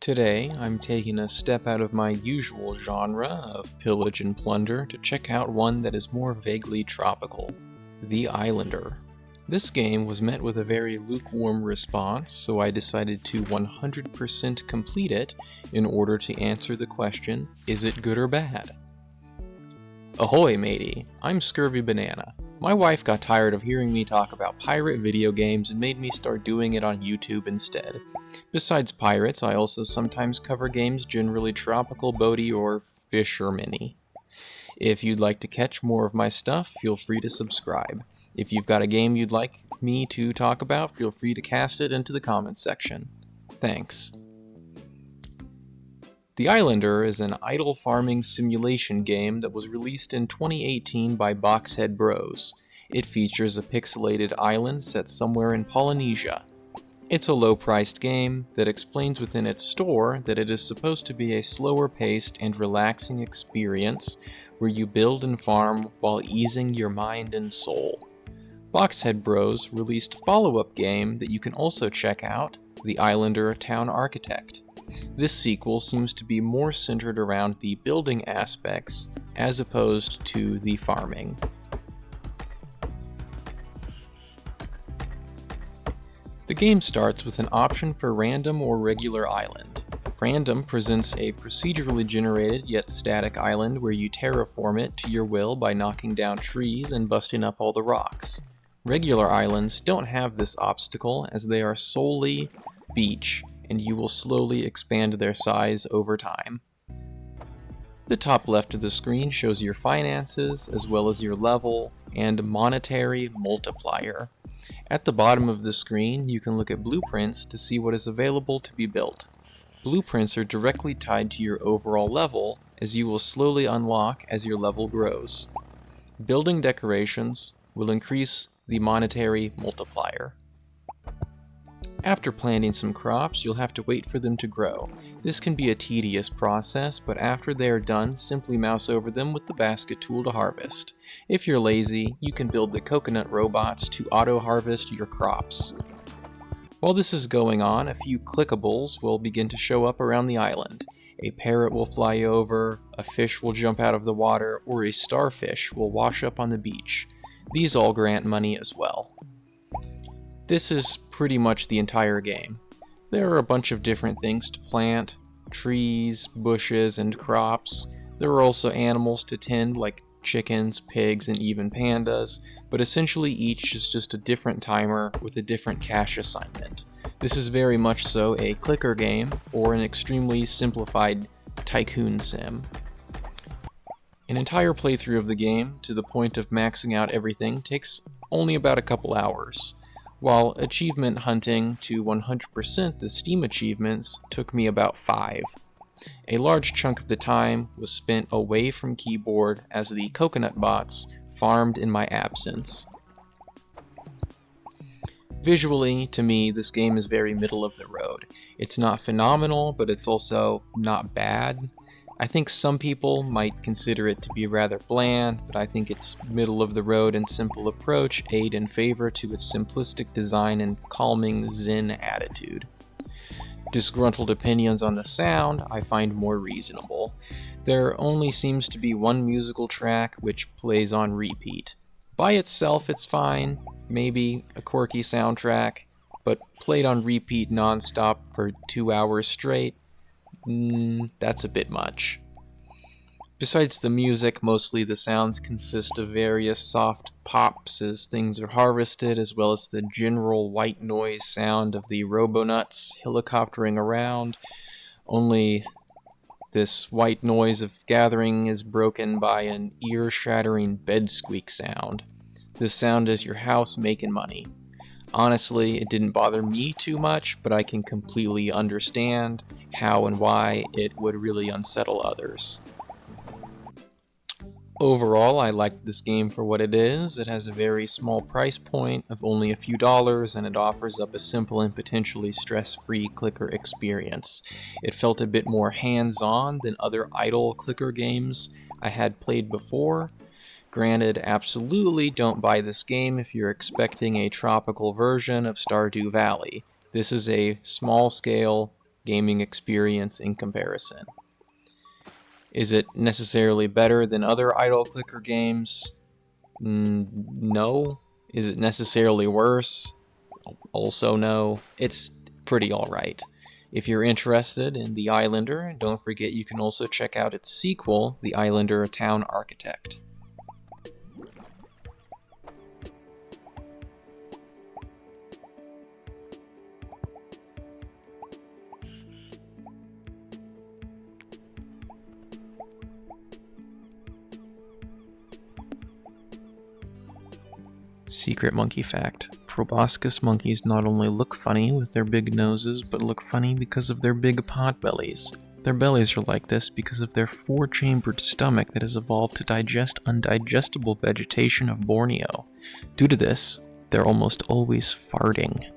Today, I'm taking a step out of my usual genre of pillage and plunder to check out one that is more vaguely tropical, The Islander. This game was met with a very lukewarm response, so I decided to 100% complete it in order to answer the question, is it good or bad? Ahoy matey, I'm Scurvy Banana. My wife got tired of hearing me talk about pirate video games and made me start doing it on YouTube instead. Besides pirates, I also sometimes cover games generally tropical, boaty, or fisherman-y. If you'd like to catch more of my stuff, feel free to subscribe. If you've got a game you'd like me to talk about, feel free to cast it into the comments section. Thanks. The Islander is an idle farming simulation game that was released in 2018 by Boxhead Bros. It features a pixelated island set somewhere in Polynesia. It's a low-priced game that explains within its store that it is supposed to be a slower-paced and relaxing experience where you build and farm while easing your mind and soul. Boxhead Bros released a follow-up game that you can also check out, The Islander Town Architect. This sequel seems to be more centered around the building aspects as opposed to the farming. The game starts with an option for random or regular island. Random presents a procedurally generated yet static island where you terraform it to your will by knocking down trees and busting up all the rocks. Regular islands don't have this obstacle as they are solely beach, and you will slowly expand their size over time. The top left of the screen shows your finances, as well as your level and monetary multiplier. At the bottom of the screen, you can look at blueprints to see what is available to be built. Blueprints are directly tied to your overall level, as you will slowly unlock as your level grows. Building decorations will increase the monetary multiplier. After planting some crops, you'll have to wait for them to grow. This can be a tedious process, but after they are done, simply mouse over them with the basket tool to harvest. If you're lazy, you can build the coconut robots to auto-harvest your crops. While this is going on, a few clickables will begin to show up around the island. A parrot will fly over, a fish will jump out of the water, or a starfish will wash up on the beach. These all grant money as well. This is pretty much the entire game. There are a bunch of different things to plant, trees, bushes, and crops. There are also animals to tend like chickens, pigs, and even pandas, but essentially each is just a different timer with a different cash assignment. This is very much so a clicker game or an extremely simplified tycoon sim. An entire playthrough of the game, to the point of maxing out everything, takes only about a couple hours. While achievement hunting to 100% the Steam achievements took me about 5. A large chunk of the time was spent away from keyboard as the coconut bots farmed in my absence. Visually, to me, this game is very middle of the road. It's not phenomenal, but it's also not bad. I think some people might consider it to be rather bland, but I think its middle of the road and simple approach aid in favor to its simplistic design and calming zen attitude. Disgruntled opinions on the sound I find more reasonable. There only seems to be one musical track which plays on repeat. By itself it's fine, maybe a quirky soundtrack, but played on repeat non-stop for 2 hours straight, that's a bit much. Besides the music, mostly the sounds consist of various soft pops as things are harvested, as well as the general white noise sound of the robonuts helicoptering around. Only this white noise of gathering is broken by an ear-shattering bed squeak sound. This sound is your house making money. Honestly, it didn't bother me too much, but I can completely understand how and why it would really unsettle others. Overall, I liked this game for what it is. It has a very small price point of only a few dollars, and it offers up a simple and potentially stress-free clicker experience. It felt a bit more hands-on than other idle clicker games I had played before. Granted, absolutely don't buy this game if you're expecting a tropical version of Stardew Valley. This is a small-scale gaming experience in comparison. Is it necessarily better than other idle clicker games? No. Is it necessarily worse? Also no. It's pretty alright. If you're interested in The Islander, don't forget you can also check out its sequel, The Islander: A Town Architect. Secret monkey fact. Proboscis monkeys not only look funny with their big noses, but look funny because of their big pot bellies. Their bellies are like this because of their four-chambered stomach that has evolved to digest undigestible vegetation of Borneo. Due to this, they're almost always farting.